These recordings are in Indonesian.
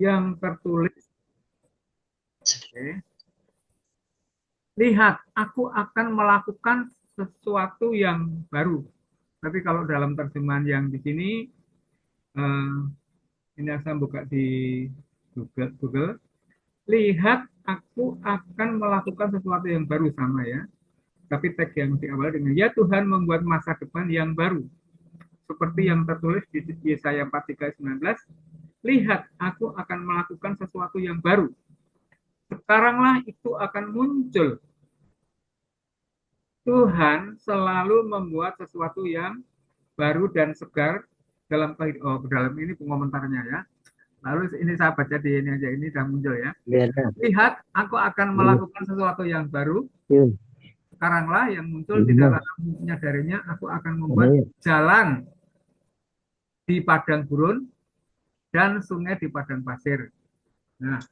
yang tertulis, oke, lihat, aku akan melakukan sesuatu yang baru. Tapi kalau dalam terjemahan yang di sini, eh, ini saya buka di Google. Lihat, aku akan melakukan sesuatu yang baru, sama ya. Tapi teks yang diawali dengan, ya Tuhan membuat masa depan yang baru. Seperti yang tertulis di Yesaya 43:19, lihat, aku akan melakukan sesuatu yang baru. Sekaranglah itu akan muncul. Tuhan selalu membuat sesuatu yang baru dan segar dalam kehidupan. Oh, dalam ini pengomentarnya ya. Lalu ini saya baca di ini aja, ini sudah muncul ya. Biar Lihat, aku akan melakukan sesuatu yang baru. Sekaranglah yang muncul, tidaklah kamu menyadarinya, aku akan membuat jalan di padang gurun dan sungai di padang pasir. Nah,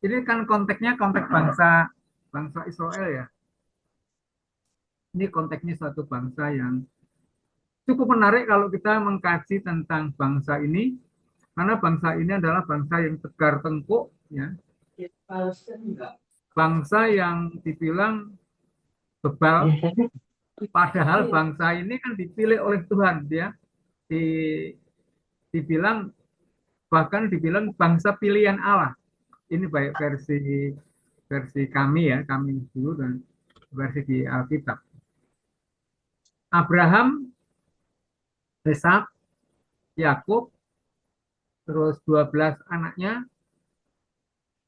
ini kan konteksnya konteks bangsa bangsa Israel ya. Ini konteksnya suatu bangsa yang cukup menarik kalau kita mengkaji tentang bangsa ini, karena bangsa ini adalah bangsa yang tegar tengkuk, ya, bangsa yang dibilang bebal, padahal bangsa ini kan dipilih oleh Tuhan, ya, di, dibilang bahkan dibilang bangsa pilihan Allah. Ini baik versi versi kami ya, kami dulu dan versi di Alkitab. Abraham, Ishak, Yakub, terus 12 anaknya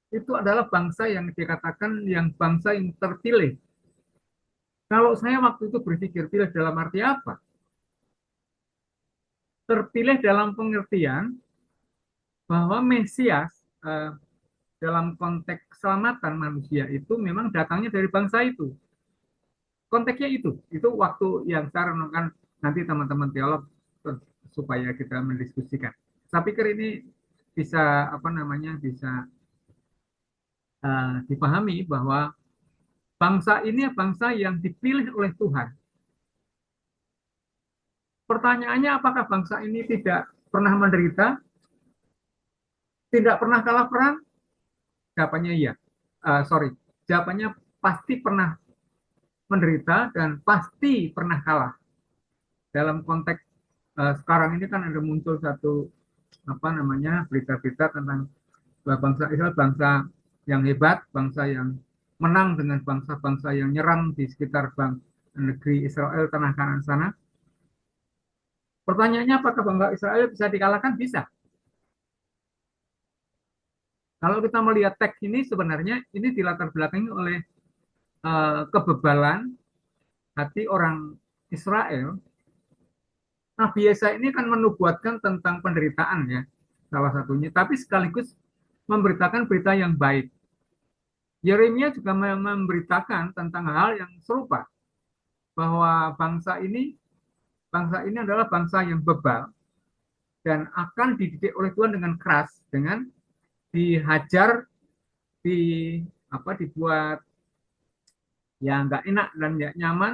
itu adalah bangsa yang dikatakan yang bangsa yang terpilih. Kalau saya waktu itu berpikir pilih dalam arti apa? Terpilih dalam pengertian bahwa Mesias, eh, dalam konteks keselamatan manusia itu memang datangnya dari bangsa itu. Konteksnya itu waktu yang saya renungkan, nanti teman-teman teolog supaya kita mendiskusikan. Saya pikir ini bisa apa namanya bisa dipahami bahwa bangsa ini bangsa yang dipilih oleh Tuhan. Pertanyaannya, apakah bangsa ini tidak pernah menderita, tidak pernah kalah perang? Jawabannya iya. Sorry, jawabannya pasti pernah menderita dan pasti pernah kalah. Dalam konteks sekarang ini kan ada muncul satu apa namanya berita-berita tentang bangsa Israel, bangsa yang hebat, bangsa yang menang dengan bangsa-bangsa yang nyerang di sekitar negeri Israel, tanah kanan sana. Pertanyaannya, apakah bangsa Israel bisa dikalahkan? Bisa. Kalau kita melihat teks ini, sebenarnya ini dilatar belakangi oleh kebebalan hati orang Israel. Nah, biasa ini kan menubuatkan tentang penderitaan ya, salah satunya. Tapi sekaligus memberitakan berita yang baik. Yeremia juga memberitakan tentang hal yang serupa, bahwa bangsa ini adalah bangsa yang bebal dan akan dididik oleh Tuhan dengan keras, dengan dihajar, di dibuat yang nggak enak dan nggak nyaman,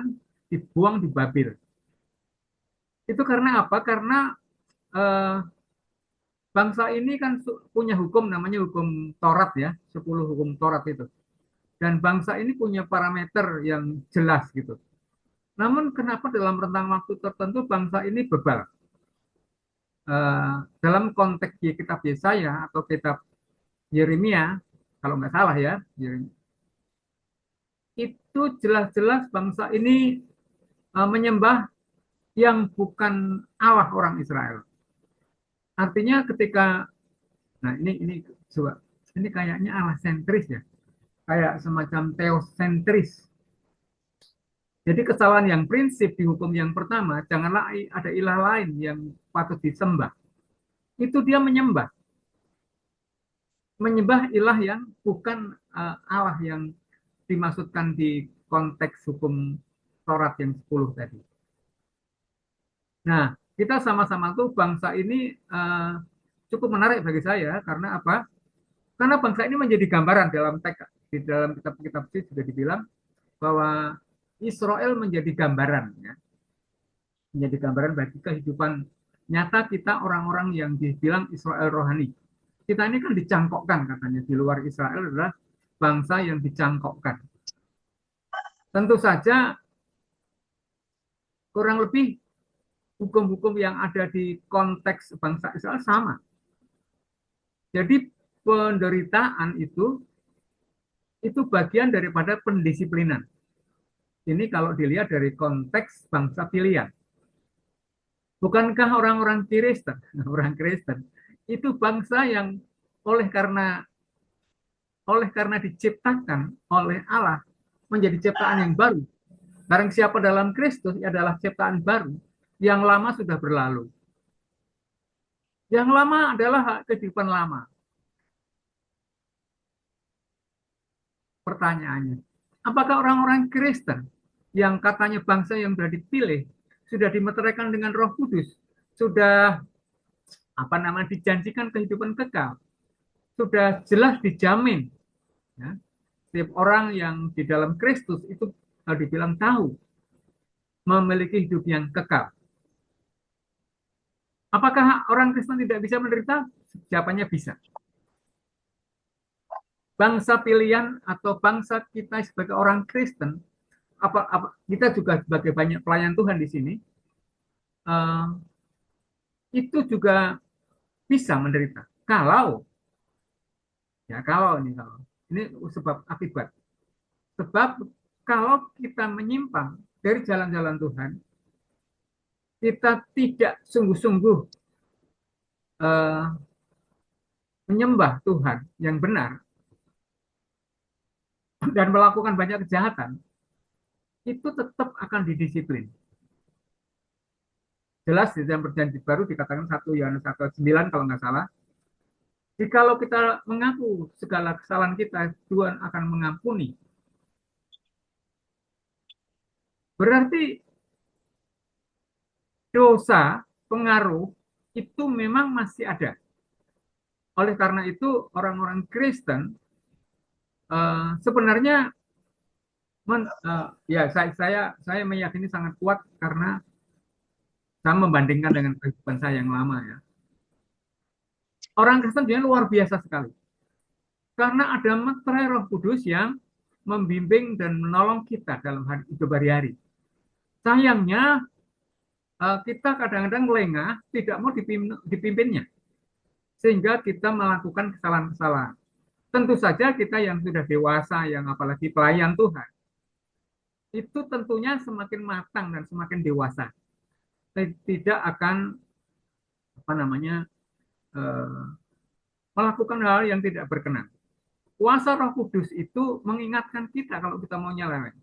dibuang di Babil. Itu karena apa? Karena eh, bangsa ini kan punya hukum namanya hukum Taurat ya, 10 hukum Taurat itu. Dan bangsa ini punya parameter yang jelas gitu. Namun kenapa dalam rentang waktu tertentu bangsa ini bebal? Dalam konteks kitab Yesaya atau kitab Yeremia, kalau nggak salah ya, itu jelas-jelas bangsa ini menyembah yang bukan Allah orang Israel. Artinya ketika, nah ini coba, ini kayaknya Allah sentris ya, kayak semacam teosentris. Jadi kesalahan yang prinsip di hukum yang pertama, janganlah ada ilah lain yang patut disembah. Itu dia menyembah ilah yang bukan Allah yang dimaksudkan di konteks hukum Taurat yang 10 tadi. Nah, kita sama-sama tuh bangsa ini cukup menarik bagi saya karena apa? Karena bangsa ini menjadi gambaran dalam teks, di dalam kitab-kitab sih sudah dibilang bahwa Israel menjadi gambaran ya, menjadi gambaran bagi kehidupan nyata kita orang-orang yang dibilang Israel rohani. Kita ini kan dicangkokkan katanya di luar Israel adalah bangsa yang dicangkokkan. Tentu saja kurang lebih hukum-hukum yang ada di konteks bangsa Israel sama. Jadi penderitaan itu bagian daripada pendisiplinan. Ini kalau dilihat dari konteks bangsa pilihan. Bukankah orang-orang Kristen, orang Kristen itu bangsa yang oleh karena diciptakan oleh Allah menjadi ciptaan yang baru. Barang siapa dalam Kristus adalah ciptaan baru, yang lama sudah berlalu. Yang lama adalah kehidupan lama. Pertanyaannya, apakah orang-orang Kristen yang katanya bangsa yang sudah dipilih, sudah dimeteraikan dengan Roh Kudus, sudah dijanjikan kehidupan kekal, sudah jelas dijamin, ya, setiap orang yang di dalam Kristus itu dibilang tahu memiliki hidup yang kekal. Apakah orang Kristen tidak bisa menderita? Jawabannya bisa. Bangsa pilihan atau bangsa kita sebagai orang Kristen, kita juga sebagai banyak pelayan Tuhan di sini, uh, itu juga bisa menderita. Kalau ini sebab akibat. Sebab kalau kita menyimpang dari jalan-jalan Tuhan, kita tidak sungguh-sungguh uh, menyembah Tuhan yang benar dan melakukan banyak kejahatan, itu tetap akan didisiplin. Jelas di dalam perjanjian baru dikatakan 1 Yohanes 1:9 kalau nggak salah. Jikalau kita mengaku segala kesalahan kita, Tuhan akan mengampuni. Berarti dosa, pengaruh, itu memang masih ada. Oleh karena itu, orang-orang Kristen sebenarnya ya saya meyakini sangat kuat karena saya membandingkan dengan kehidupan saya yang lama ya. Orang Kristen juga luar biasa sekali. Karena ada meterai Roh Kudus yang membimbing dan menolong kita dalam hidup hari-hari. Sayangnya kita kadang-kadang lengah, tidak mau dipimpinnya. Sehingga kita melakukan kesalahan-kesalahan. Tentu saja kita yang sudah dewasa, yang apalagi pelayan Tuhan, itu tentunya semakin matang dan semakin dewasa. Tidak akan eh, melakukan hal yang tidak berkenan. Kuasa Roh Kudus itu mengingatkan kita kalau kita mau nyeleweng.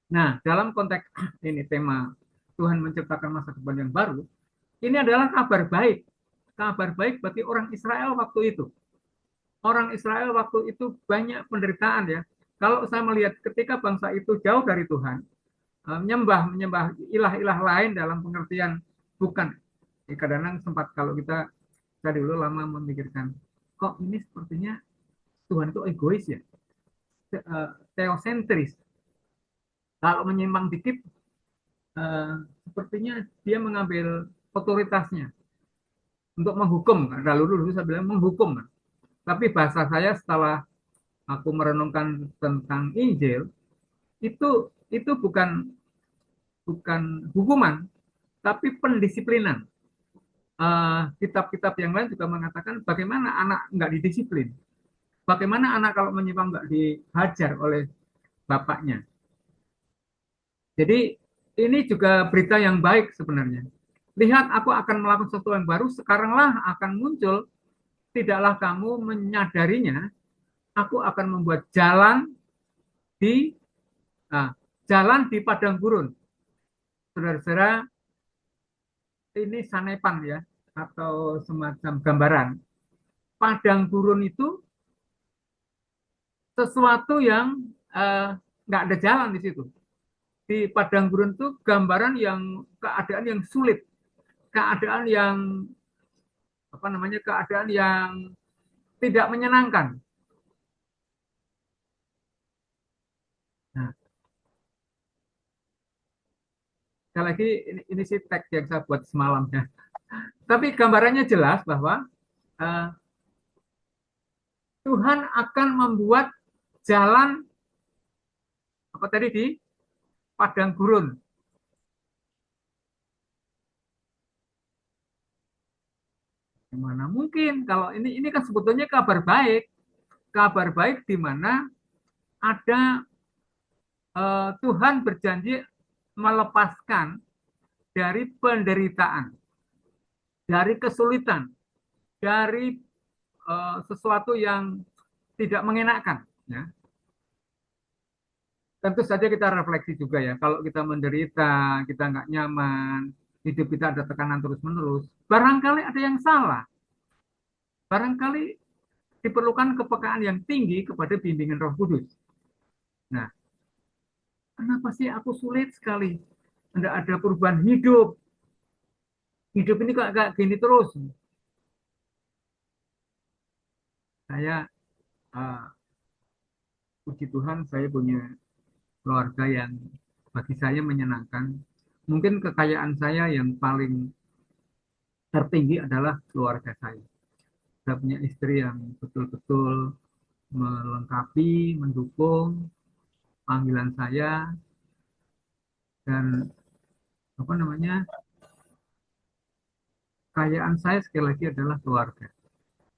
Nah, dalam konteks ini tema Tuhan menciptakan masa depan yang baru, ini adalah kabar baik. Kabar baik bagi orang Israel waktu itu. Orang Israel waktu itu banyak penderitaan ya. Kalau saya melihat ketika bangsa itu jauh dari Tuhan, menyembah ilah-ilah lain dalam pengertian bukan. Kadang-kadang sempat kalau saya dulu lama memikirkan, kok ini sepertinya Tuhan itu egois ya, teosentris. Kalau menyimpang dikit, sepertinya dia mengambil otoritasnya untuk menghukum. Dulu saya bilang menghukum. Tapi bahasa saya setelah aku merenungkan tentang Injil, itu bukan bukan hukuman, tapi pendisiplinan. Kitab-kitab yang lain juga mengatakan bagaimana anak nggak didisiplin, bagaimana anak kalau menyimpang nggak dihajar oleh bapaknya. Jadi ini juga berita yang baik sebenarnya. Lihat, aku akan melakukan sesuatu yang baru, sekaranglah akan muncul, tidaklah kamu menyadarinya, aku akan membuat di jalan di padang gurun. Saudara-saudara, ini sanepan ya, atau semacam gambaran. Padang gurun itu sesuatu yang nggak ada jalan di situ. Di padang gurun itu gambaran yang keadaan yang sulit, keadaan yang keadaan yang tidak menyenangkan. Nah, sekali lagi ini sih teks yang saya buat semalam ya. Tapi gambarannya jelas bahwa eh, Tuhan akan membuat jalan apa tadi di padang gurun. Gimana mungkin kalau ini kan sebetulnya kabar baik di mana ada Tuhan berjanji melepaskan dari penderitaan, dari kesulitan, dari sesuatu yang tidak mengenakan. Ya. Tentu saja kita refleksi juga ya, kalau kita menderita, kita nggak nyaman, hidup kita ada tekanan terus-menerus, barangkali ada yang salah, barangkali diperlukan kepekaan yang tinggi kepada bimbingan Roh Kudus. Nah, kenapa sih aku sulit sekali? Tidak ada perubahan hidup. Hidup ini kok kayak gini terus. Saya, uh, puji Tuhan, saya punya keluarga yang bagi saya menyenangkan. Mungkin kekayaan saya yang paling tertinggi adalah keluarga saya. Saya punya istri yang betul-betul melengkapi, mendukung panggilan saya, dan apa namanya, kekayaan saya sekali lagi adalah keluarga.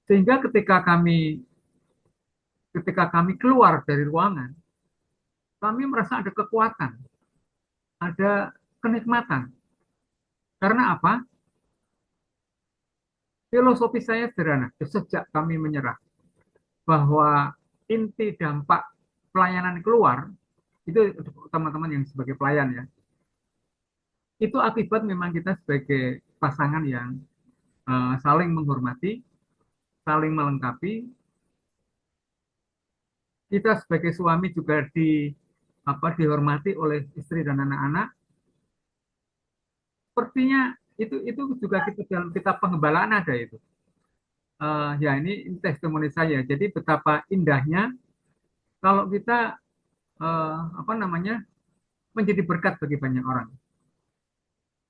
Sehingga ketika kami keluar dari ruangan, kami merasa ada kekuatan, ada kenikmatan. Karena apa? Filosofi saya sederhana. Sejak kami menyerah bahwa inti dampak pelayanan keluar, itu teman-teman yang sebagai pelayan ya, itu akibat memang kita sebagai pasangan yang saling menghormati, saling melengkapi. Kita sebagai suami juga dihormati oleh istri dan anak-anak. Sepertinya itu juga kita dalam kitab pengembalaan ada itu. Ya ini testimoni saya. Jadi betapa indahnya kalau kita apa namanya, menjadi berkat bagi banyak orang.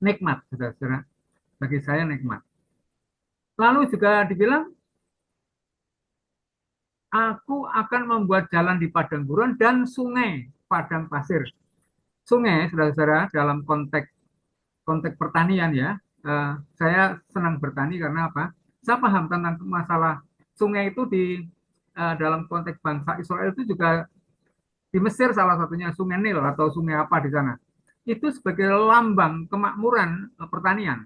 Nikmat, saudara-saudara. Bagi saya nikmat. Lalu juga dibilang, aku akan membuat jalan di padang gurun dan sungai padang pasir. Sungai, saudara-saudara, dalam konteks konteks pertanian ya. Saya senang bertani karena apa? Saya paham tentang masalah sungai itu dalam konteks bangsa Israel itu juga di Mesir salah satunya Sungai Nil atau sungai apa di sana. Itu sebagai lambang kemakmuran pertanian.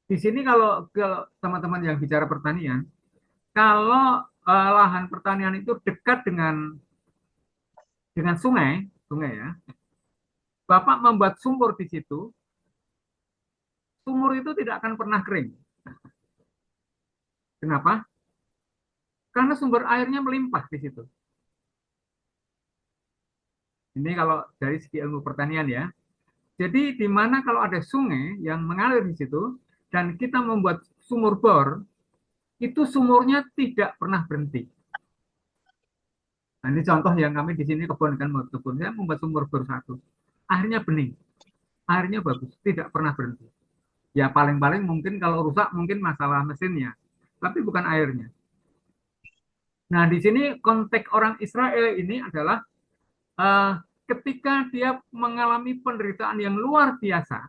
Di sini kalau teman-teman yang bicara pertanian, kalau lahan pertanian itu dekat dengan sungai, sungai ya, Bapak membuat sumur di situ, sumur itu tidak akan pernah kering. Kenapa? Karena sumber airnya melimpah di situ. Ini kalau dari segi ilmu pertanian ya. Jadi di mana kalau ada sungai yang mengalir di situ dan kita membuat sumur bor, itu sumurnya tidak pernah berhenti. Nah, ini contoh yang kami di sini kebun kan, mau kebun saya membuat sumur bor satu. Airnya bening, airnya bagus, tidak pernah berhenti. Ya paling-paling mungkin kalau rusak mungkin masalah mesinnya, tapi bukan airnya. Nah di sini konteks orang Israel ini adalah uh, ketika dia mengalami penderitaan yang luar biasa,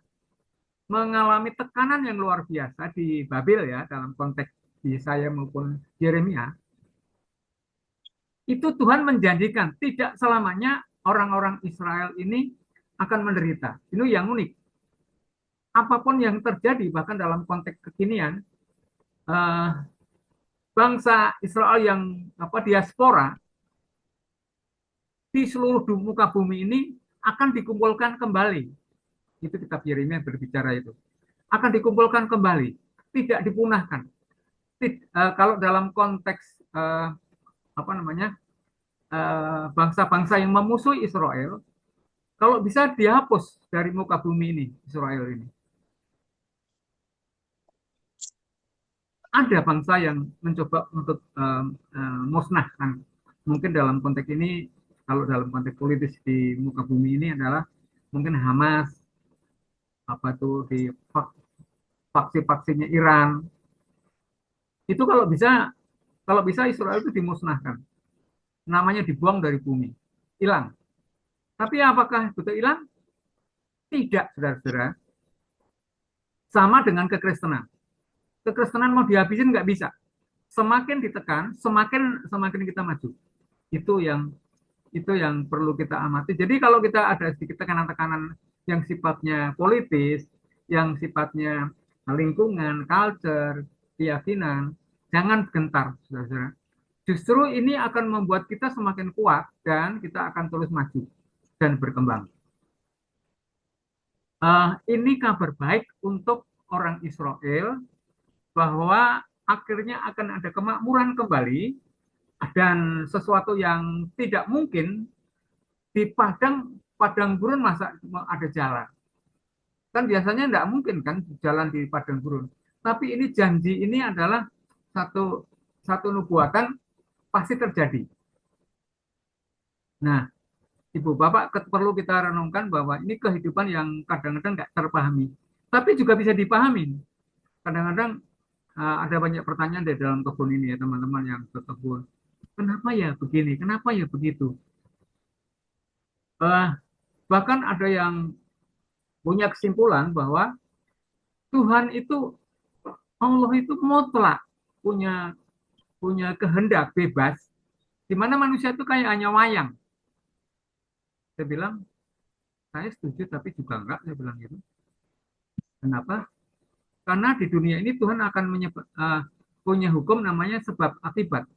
mengalami tekanan yang luar biasa di Babel ya, dalam konteks Yesaya maupun Yeremia, itu Tuhan menjanjikan tidak selamanya orang-orang Israel ini akan menderita. Ini yang unik. Apapun yang terjadi, bahkan dalam konteks kekinian, eh, bangsa Israel yang diaspora di seluruh muka bumi ini akan dikumpulkan kembali. Itu kitab Yeremia berbicara itu. Akan dikumpulkan kembali, tidak dipunahkan. Kalau dalam konteks apa namanya, bangsa-bangsa yang memusuhi Israel, kalau bisa dihapus dari muka bumi ini, Israel ini. Ada bangsa yang mencoba untuk musnahkan. Mungkin dalam konteks ini, kalau dalam konteks politis di muka bumi ini adalah mungkin Hamas, apa tuh di faksi-faksinya Iran. Itu kalau bisa Israel itu dimusnahkan, namanya dibuang dari bumi, hilang. Tapi apakah betul hilang? Tidak, saudara-saudara. Sama dengan kekristenan. Kekristenan mau dihabisin nggak bisa. Semakin ditekan, semakin semakin kita maju. Itu yang perlu kita amati. Jadi kalau kita ada sedikit tekanan-tekanan yang sifatnya politis, yang sifatnya lingkungan, culture, keyakinan, jangan gentar, saudara-saudara. Justru ini akan membuat kita semakin kuat dan kita akan terus maju dan berkembang. Ini kabar baik untuk orang Israel bahwa akhirnya akan ada kemakmuran kembali dan sesuatu yang tidak mungkin di padang gurun masa ada jalan. Kan biasanya tidak mungkin kan jalan di padang gurun. Tapi ini janji ini adalah satu satu nubuatan pasti terjadi. Nah, Ibu Bapak perlu kita renungkan bahwa ini kehidupan yang kadang-kadang nggak terpahami. Tapi juga bisa dipahami. Kadang-kadang ada banyak pertanyaan di dalam kebun ini ya teman-teman yang berkebun. Kenapa ya begini? Kenapa ya begitu? Uh, Bahkan ada yang punya kesimpulan bahwa Tuhan itu Allah itu mutlak punya punya kehendak bebas di mana manusia itu kayak hanya wayang. Saya bilang saya setuju tapi juga enggak saya bilang gitu. Kenapa? Karena di dunia ini Tuhan akan punya hukum namanya sebab akibat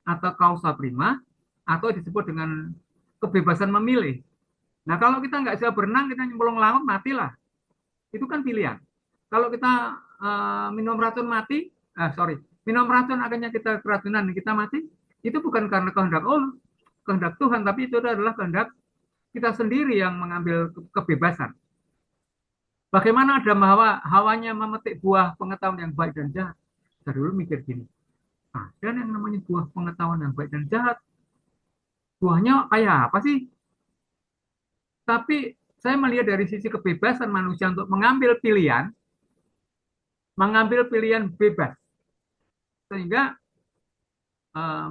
atau causa prima atau disebut dengan kebebasan memilih. Nah kalau kita nggak bisa berenang kita nyemplung laut matilah. Itu kan pilihan. Kalau kita minum racun mati, minum racun akhirnya kita keracunan kita mati, itu bukan karena kehendak Tuhan, tapi itu adalah kehendak kita sendiri yang mengambil kebebasan. Bagaimana ada hawanya memetik buah pengetahuan yang baik dan jahat? Saya dulu mikir gini, ada yang namanya buah pengetahuan yang baik dan jahat. Buahnya kayak apa sih? Tapi saya melihat dari sisi kebebasan manusia untuk mengambil pilihan bebas, sehingga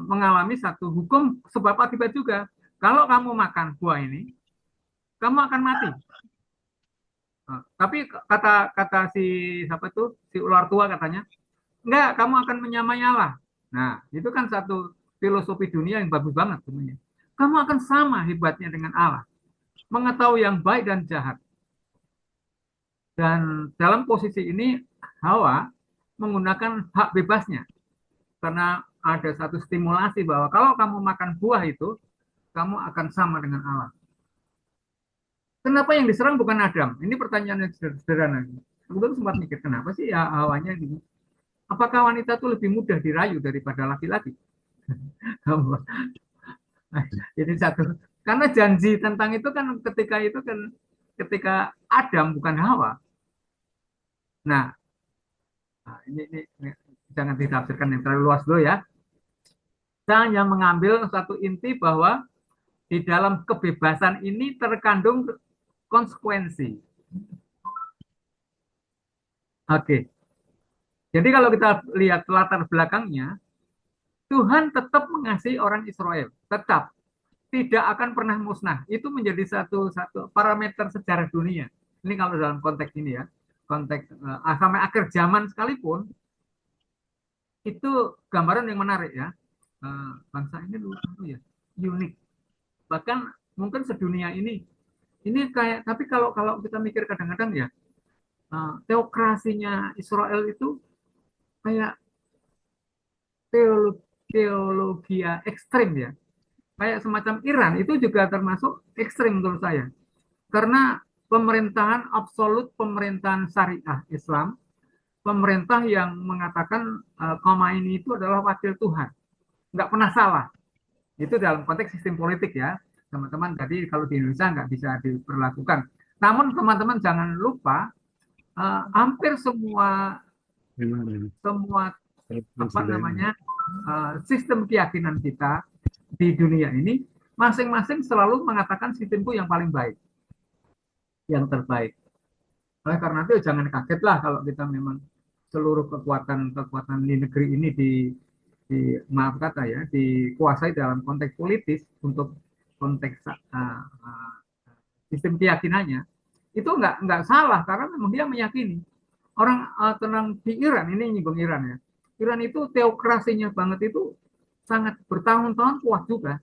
mengalami satu hukum sebab akibat juga. Kalau kamu makan buah ini, kamu akan mati. Tapi kata si siapa itu si ular tua katanya, enggak, kamu akan menyamai Allah. Nah, itu kan satu filosofi dunia yang bagus banget sebenarnya. Kamu akan sama hebatnya dengan Allah, mengetahui yang baik dan jahat. Dan dalam posisi ini Hawa menggunakan hak bebasnya karena ada satu stimulasi bahwa kalau kamu makan buah itu, kamu akan sama dengan Allah. Kenapa yang diserang bukan Adam? Ini pertanyaan yang sederhana. Aku tuh sempat mikir, kenapa sih ya awalnya gitu? Apakah wanita itu lebih mudah dirayu daripada laki-laki? Jadi satu, karena janji tentang itu kan ketika Adam bukan Hawa. Nah, ini jangan ditafsirkan yang terlalu luas dulu ya. Saya hanya mengambil satu inti bahwa di dalam kebebasan ini terkandung konsekuensi. Oke. Jadi kalau kita lihat latar belakangnya, Tuhan tetap mengasihi orang Israel, tetap tidak akan pernah musnah. Itu menjadi satu parameter sejarah dunia. Ini kalau dalam konteks ini ya, konteks sampai akhir zaman sekalipun, itu gambaran yang menarik ya. Bangsa ini luar ya, unik. Bahkan mungkin sedunia ini kayak, tapi kalau kalau kita mikir kadang-kadang ya, teokrasinya Israel itu kayak teologi ekstrim ya, kayak semacam Iran itu juga termasuk ekstrim menurut saya karena pemerintahan absolut, pemerintahan syariah Islam, pemerintah yang mengatakan Khomeini itu adalah wakil Tuhan, nggak pernah salah. Itu dalam konteks sistem politik ya teman-teman. Jadi kalau di Indonesia nggak bisa diperlakukan. Namun teman-teman jangan lupa hampir semua apa namanya sistem keyakinan kita di dunia ini masing-masing selalu mengatakan sistemku yang paling baik, yang terbaik. Oleh karena itu jangan kaget lah kalau kita memang seluruh kekuatan di negeri ini di maaf kata ya dikuasai dalam konteks politis untuk konteks sistem keyakinannya itu nggak salah karena memang dia meyakini orang tenang di Iran ini nyinggung Iran ya Iran itu teokrasinya banget itu sangat bertahun-tahun kuat juga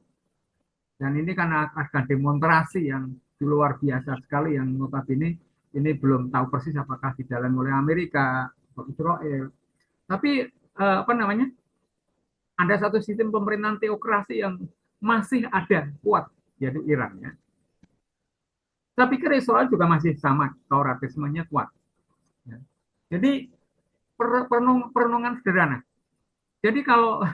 dan ini karena ada demonstrasi yang luar biasa sekali yang notabene ini belum tahu persis apakah dijalankan oleh Amerika atau Israel tapi apa namanya ada satu sistem pemerintahan teokrasi yang masih ada kuat yaitu Iran ya saya pikir Israel juga masih sama Tauratismenya kuat ya. Jadi perenungan sederhana jadi kalau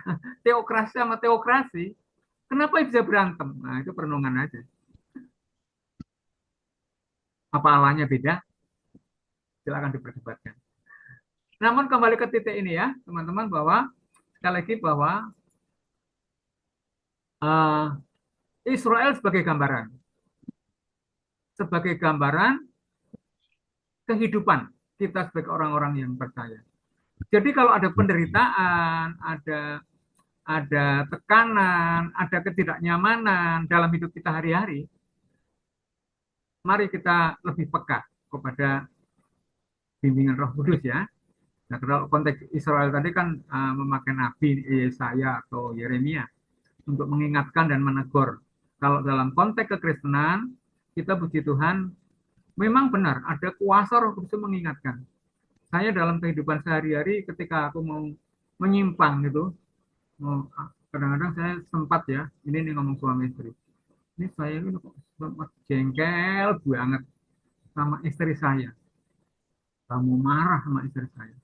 teokrasi sama teokrasi kenapa bisa berantem nah itu perenungan aja apa alahnya beda silakan diperdebatkan namun kembali ke titik ini ya teman-teman bahwa sekali lagi bahwa uh, Israel sebagai gambaran kehidupan kita sebagai orang-orang yang percaya. Jadi kalau ada penderitaan, ada tekanan, ada ketidaknyamanan dalam hidup kita hari-hari, mari kita lebih peka kepada bimbingan Roh Kudus ya. Nah, kalau konteks Israel tadi kan memakai Nabi Yesaya atau Yeremia untuk mengingatkan dan menegur. Kalau dalam konteks kekristenan, kita puji Tuhan, memang benar ada kuasa Roh Kudus mengingatkan. Saya dalam kehidupan sehari-hari ketika aku mau menyimpang gitu, kadang-kadang saya sempat ya, ini nih ngomong suami istri. Ini saya ini kok sempat jengkel banget sama istri saya. Kamu marah sama istri saya.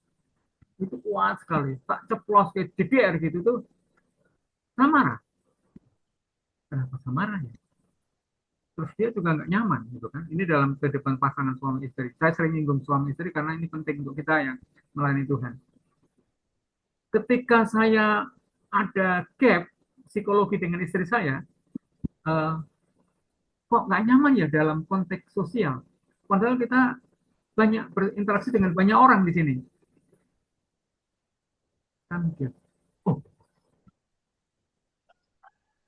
Itu kuat sekali. Tak ceplos kayak DDR gitu tuh. Saya marah. Kenapa saya marah ya? Terus dia juga nggak nyaman gitu kan. Ini dalam kehidupan pasangan suami istri. Saya sering nyinggung suami istri karena ini penting untuk kita yang melayani Tuhan. Ketika saya ada gap psikologi dengan istri saya, uh, kok nggak nyaman ya dalam konteks sosial. Padahal kita banyak berinteraksi dengan banyak orang di sini. Kan gitu. Oh,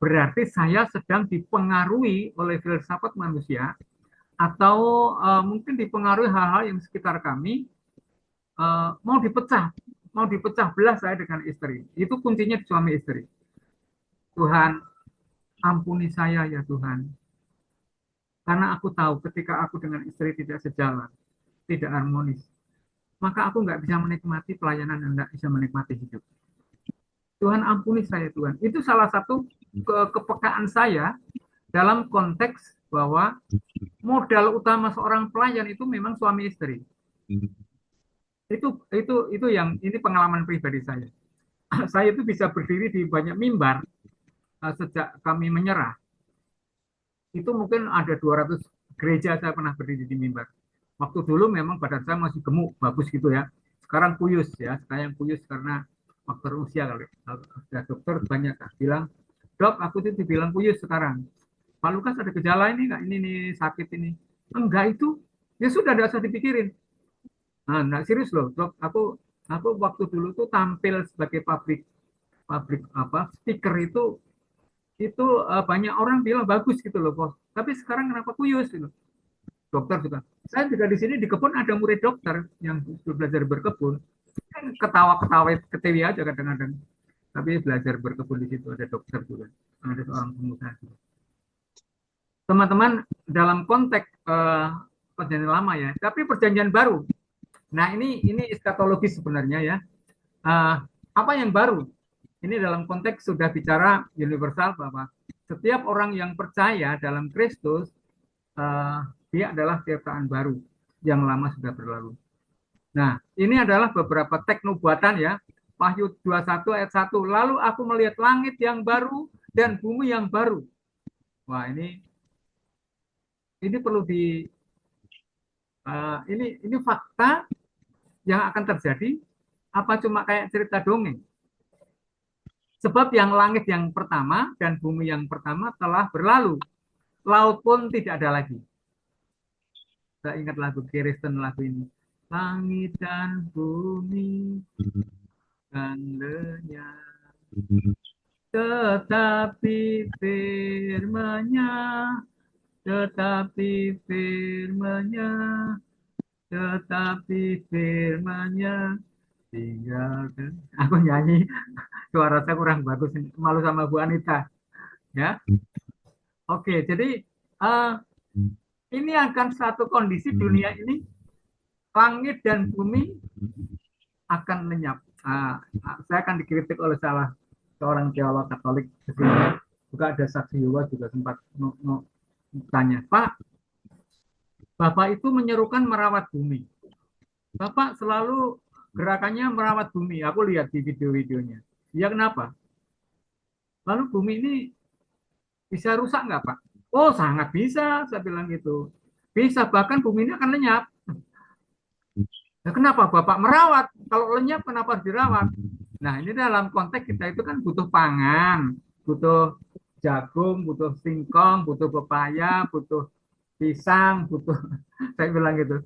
berarti saya sedang dipengaruhi oleh filsafat manusia atau mungkin dipengaruhi hal-hal yang sekitar kami mau dipecah belah saya dengan istri. Itu kuncinya di suami istri. Tuhan, ampuni saya ya Tuhan. Karena aku tahu ketika aku dengan istri tidak sejalan, tidak harmonis, maka aku nggak bisa menikmati pelayanan dan nggak bisa menikmati hidup. Tuhan ampuni saya Tuhan. Itu salah satu kepekaan saya dalam konteks bahwa modal utama seorang pelayan itu memang suami istri. Itu yang ini pengalaman pribadi saya. Saya itu bisa berdiri di banyak mimbar sejak kami menyerah. Itu mungkin ada 200 gereja saya pernah berdiri di mimbar. Waktu dulu memang badan saya masih gemuk, bagus gitu ya. Sekarang kuyus ya, sekarang kuyus karena faktor usia kali. Ada dokter banyak bilang, dok aku tuh dibilang kuyus sekarang. Pak Lukas ada gejala ini nggak? Ini nih sakit ini. Enggak itu, ya sudah tidak usah dipikirin. Nah, enggak serius loh, dok. Aku waktu dulu tuh tampil sebagai pabrik pabrik apa speaker itu banyak orang bilang bagus gitu loh bos. Tapi sekarang kenapa kuyus gitu? Dokter juga. Saya juga di sini di kebun ada murid dokter yang belajar berkebun. Kan ketawa-ketawa ketewi aja kadang-kadang. Tapi belajar berkebun di situ ada dokter juga. Ada seorang pengusaha juga. Teman-teman dalam konteks perjanjian lama ya, tapi perjanjian baru. Nah ini eskatologis sebenarnya ya. Apa yang baru? Ini dalam konteks sudah bicara universal bahwa setiap orang yang percaya dalam Kristus dia adalah ciptaan baru yang lama sudah berlalu. Nah, ini adalah beberapa teks nubuatan ya. Wahyu 21 ayat 1. Lalu aku melihat langit yang baru dan bumi yang baru. Wah, ini perlu ini fakta yang akan terjadi apa cuma kayak cerita dongeng? Sebab yang langit yang pertama dan bumi yang pertama telah berlalu. Laut pun tidak ada lagi. Saya ingat lagu Kristen lagu ini. langit dan bumi dan lenyap. Tetapi firman-Nya, tetapi firman-Nya, tetapi firman-Nya tinggalkan. Aku nyanyi, suara saya kurang bagus, malu sama Bu Anita. Ya, oke. Jadi eh, ini akan satu kondisi dunia ini, langit dan bumi akan lenyap. Saya akan dikritik oleh salah seorang teolog Katolik di sini. Juga ada saksi Yehova juga sempat tanya, Pak, Bapak itu menyerukan merawat bumi. Bapak selalu gerakannya merawat bumi. Aku lihat di video-videonya. Ya kenapa? Lalu bumi ini bisa rusak nggak, Pak? Oh, sangat bisa, saya bilang gitu. Bisa, bahkan bumi ini akan lenyap. Nah, kenapa Bapak merawat? Kalau lenyap, kenapa harus dirawat? Nah, ini dalam konteks kita itu kan butuh pangan, butuh jagung, butuh singkong, butuh pepaya, butuh pisang, butuh, saya bilang gitu.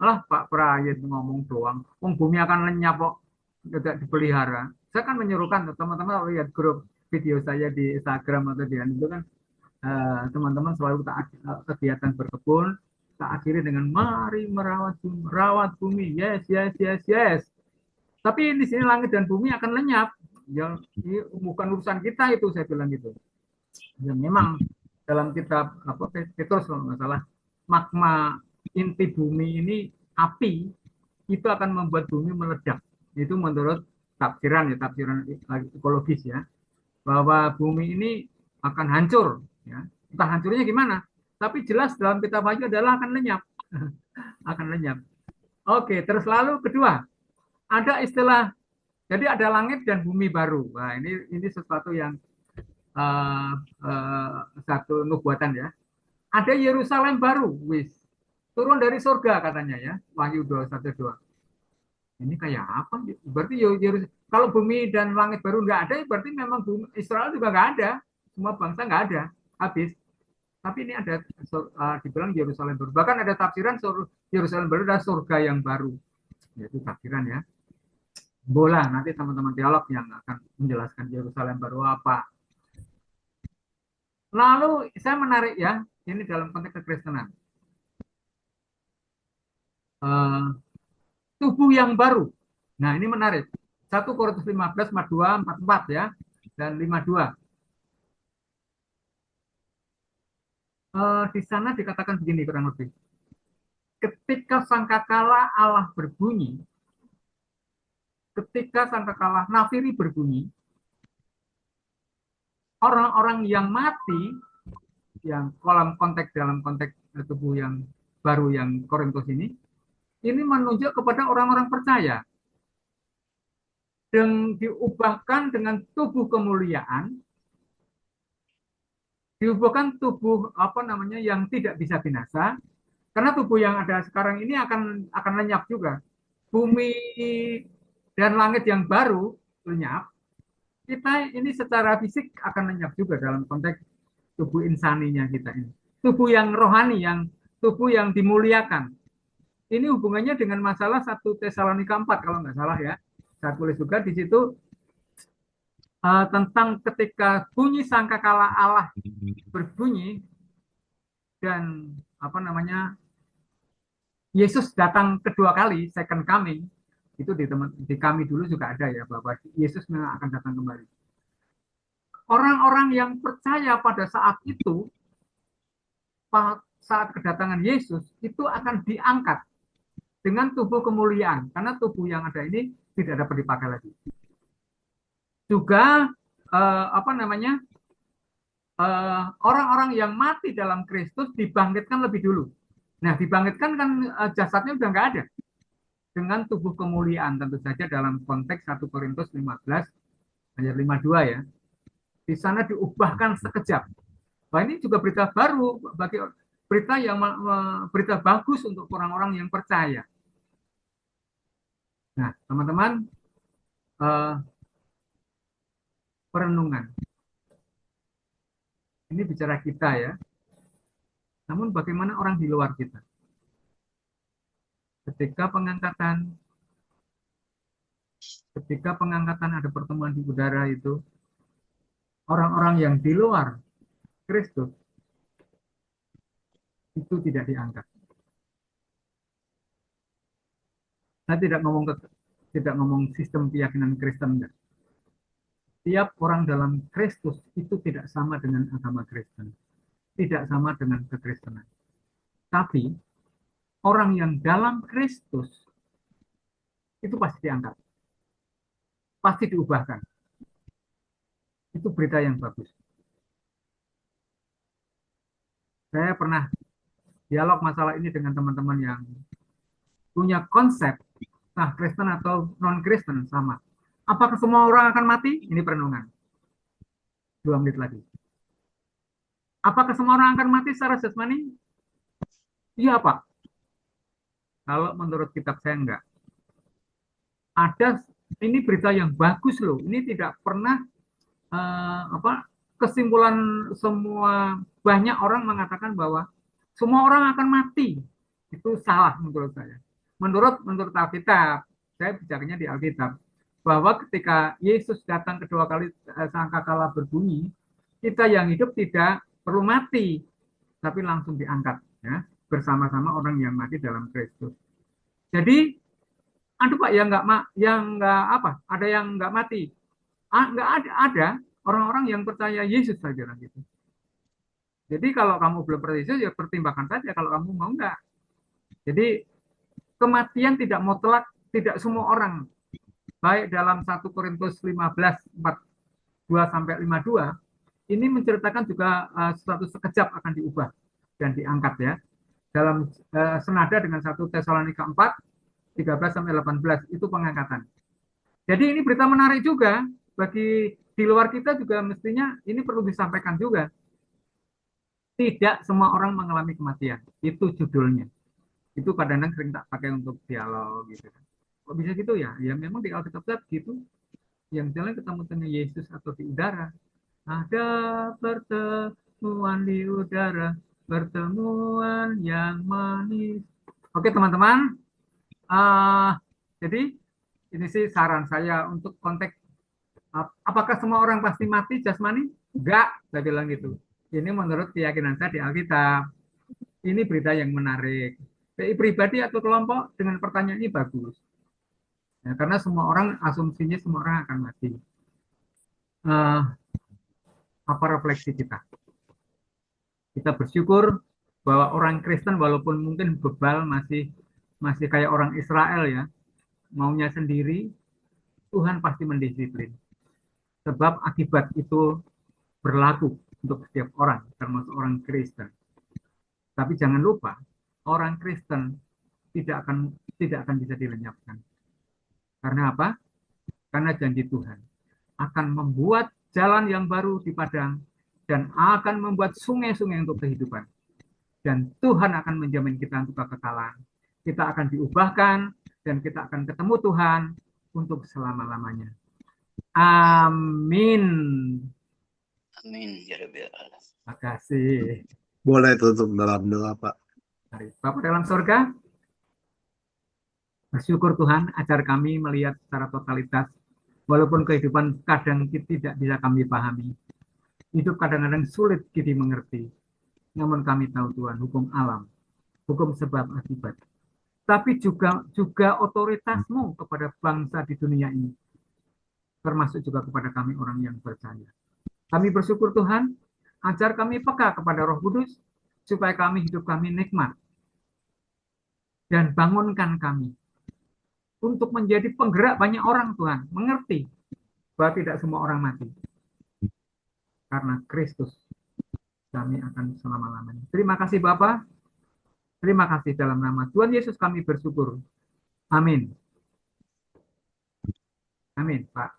Alah, Pak Prayit ngomong doang. Bumi akan lenyap kok, tidak dipelihara. Saya kan menyerukan teman-teman lihat grup video saya di Instagram atau di itu kan teman-teman selalu kegiatan berkebun tak akhiri dengan mari merawat bumi, yes yes yes yes. Tapi di sini langit dan bumi akan lenyap. Ya, ini bukan urusan kita itu, saya bilang gitu. Ya memang dalam kitab apa Petrus kalau nggak salah, magma inti bumi ini api itu akan membuat bumi meledak. Itu menurut tafsiran ya, tafsiran ekologis ya, bahwa bumi ini akan hancur ya. Entah hancurnya gimana, tapi jelas dalam kitab Wahyu adalah akan lenyap. Akan lenyap. Oke, terus lalu kedua, ada istilah, jadi ada langit dan bumi baru. Nah, ini sesuatu yang uh, satu nubuatan ya. Ada Yerusalem baru, wis turun dari surga katanya ya, Wahyu 2:1-2. Ini kayak apa? Berarti kalau bumi dan langit baru nggak ada, berarti memang bumi, Israel juga nggak ada, semua bangsa nggak ada, habis. Tapi ini ada dibilang Yerusalem baru. Bahkan ada tafsiran Yerusalem baru dan surga yang baru. Yaitu tafsiran ya. Bola nanti teman-teman teolog yang akan menjelaskan Yerusalem baru apa. Lalu saya menarik ya, ini dalam konteks kekristenan. Uh, tubuh yang baru. Nah, ini menarik. 1 Korintus 15, 42, 44 ya, dan 52. Di sana dikatakan begini kurang lebih. Ketika sangkakala Allah berbunyi, ketika sangkakala nafiri berbunyi, orang-orang yang mati, yang dalam konteks tubuh yang baru yang Korintus ini menunjuk kepada orang-orang percaya dan diubahkan dengan tubuh kemuliaan, diubahkan tubuh apa namanya yang tidak bisa binasa, karena tubuh yang ada sekarang ini akan lenyap juga. Bumi dan langit yang baru lenyap, kita ini secara fisik akan lenyap juga dalam konteks tubuh insaninya kita ini. Tubuh yang rohani, tubuh yang dimuliakan. Ini hubungannya dengan masalah 1 Tesalonika 4 kalau nggak salah ya. Saya tulis juga di situ tentang ketika bunyi sangkakala Allah berbunyi dan apa namanya Yesus datang kedua kali, second coming, itu di kami dulu juga ada ya, bahwa Yesus memang akan datang kembali. Orang-orang yang percaya pada saat itu, saat kedatangan Yesus, itu akan diangkat dengan tubuh kemuliaan, karena tubuh yang ada ini tidak dapat dipakai lagi. Juga apa namanya orang-orang yang mati dalam Kristus dibangkitkan lebih dulu. Nah, dibangkitkan kan jasadnya udah nggak ada. Dengan tubuh kemuliaan tentu saja dalam konteks 1 Korintus 15 ayat 52 ya. Di sana diubahkan sekejap. Wah, ini juga berita baru bagi berita yang berita bagus untuk orang-orang yang percaya. Nah, teman-teman, perenungan. Ini bicara kita ya. Namun bagaimana orang di luar kita? Ketika pengangkatan ada pertemuan di udara itu, orang-orang yang di luar Kristus itu tidak diangkat. Saya tidak ngomong sistem keyakinan Kristen, enggak. Tiap orang dalam Kristus itu tidak sama dengan agama Kristen, tidak sama dengan kekristenan. Tapi orang yang dalam Kristus itu pasti diangkat, pasti diubahkan. Itu berita yang bagus. Saya pernah dialog masalah ini dengan teman-teman yang punya konsep, nah Kristen atau non-Kristen sama. Apakah semua orang akan mati? Ini perenungan. 2 menit lagi. Apakah semua orang akan mati secara jasmani? Iya, Pak. Kalau menurut kitab saya enggak. Ada, ini berita yang bagus loh. Ini tidak pernah kesimpulan semua, banyak orang mengatakan bahwa semua orang akan mati. Itu salah menurut saya. Menurut Alkitab, saya bicaranya di Alkitab, bahwa ketika Yesus datang kedua kali, sangkakala berbunyi, kita yang hidup tidak perlu mati, tapi langsung diangkat, ya, bersama-sama orang yang mati dalam Kristus. Jadi, aduh Pak, ada yang nggak mati, nggak ada orang-orang yang percaya Yesus saja gitu. Jadi kalau kamu belum percaya Yesus, ya pertimbangkan saja kalau kamu mau nggak. Jadi kematian tidak mutlak, tidak semua orang. Baik dalam 1 Korintus 15, 42 sampai 52, ini menceritakan juga suatu sekejap akan diubah dan diangkat, ya. Dalam senada dengan 1 Tesalonika 4, 13 sampai 18, itu pengangkatan. Jadi ini berita menarik juga bagi di luar kita juga, mestinya ini perlu disampaikan juga. Tidak semua orang mengalami kematian. Itu judulnya. Itu kadang-kadang sering tak pakai untuk dialog gitu. Kok bisa gitu ya? Ya memang di Alkitab gitu. Yang jalan ketemu dengan Yesus atau di udara. Ada pertemuan di udara, pertemuan yang manis. Oke teman-teman, jadi ini sih saran saya untuk konteks, apakah semua orang pasti mati jasmani? Enggak, saya bilang gitu. Ini menurut keyakinan saya di Alkitab. Ini berita yang menarik. Pribadi atau kelompok dengan pertanyaan ini bagus. Ya, karena semua orang, asumsinya semua orang akan mati. Apa refleksi kita? Kita bersyukur bahwa orang Kristen walaupun mungkin bebal, masih kayak orang Israel, ya, maunya sendiri, Tuhan pasti mendisiplin. Sebab akibat itu berlaku untuk setiap orang, termasuk orang Kristen. Tapi jangan lupa, orang Kristen tidak akan bisa dilenyapkan. Karena apa? Karena janji Tuhan akan membuat jalan yang baru di padang dan akan membuat sungai-sungai untuk kehidupan. Dan Tuhan akan menjamin kita untuk kekekalan. Kita akan diubahkan dan kita akan ketemu Tuhan untuk selama-lamanya. Amin. Amin ya Rabbal Alamin. Terima kasih. Boleh tutup dalam doa, Pak. Bapak dalam surga, bersyukur Tuhan ajar kami melihat secara totalitas, walaupun kehidupan kadang tidak bisa kami pahami. Hidup kadang-kadang sulit kita mengerti. Namun kami tahu Tuhan, hukum alam, hukum sebab akibat. Tapi juga otoritasmu kepada bangsa di dunia ini. Termasuk juga kepada kami orang yang percaya. Kami bersyukur Tuhan, ajar kami peka kepada Roh Kudus, supaya hidup kami nikmat. Dan bangunkan kami untuk menjadi penggerak banyak orang, Tuhan, mengerti bahwa tidak semua orang mati. Karena Kristus kami akan selama-lamanya. Terima kasih Bapak. Terima kasih dalam nama Tuhan Yesus kami bersyukur. Amin. Amin, Pak.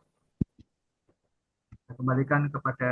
Kita kembalikan kepada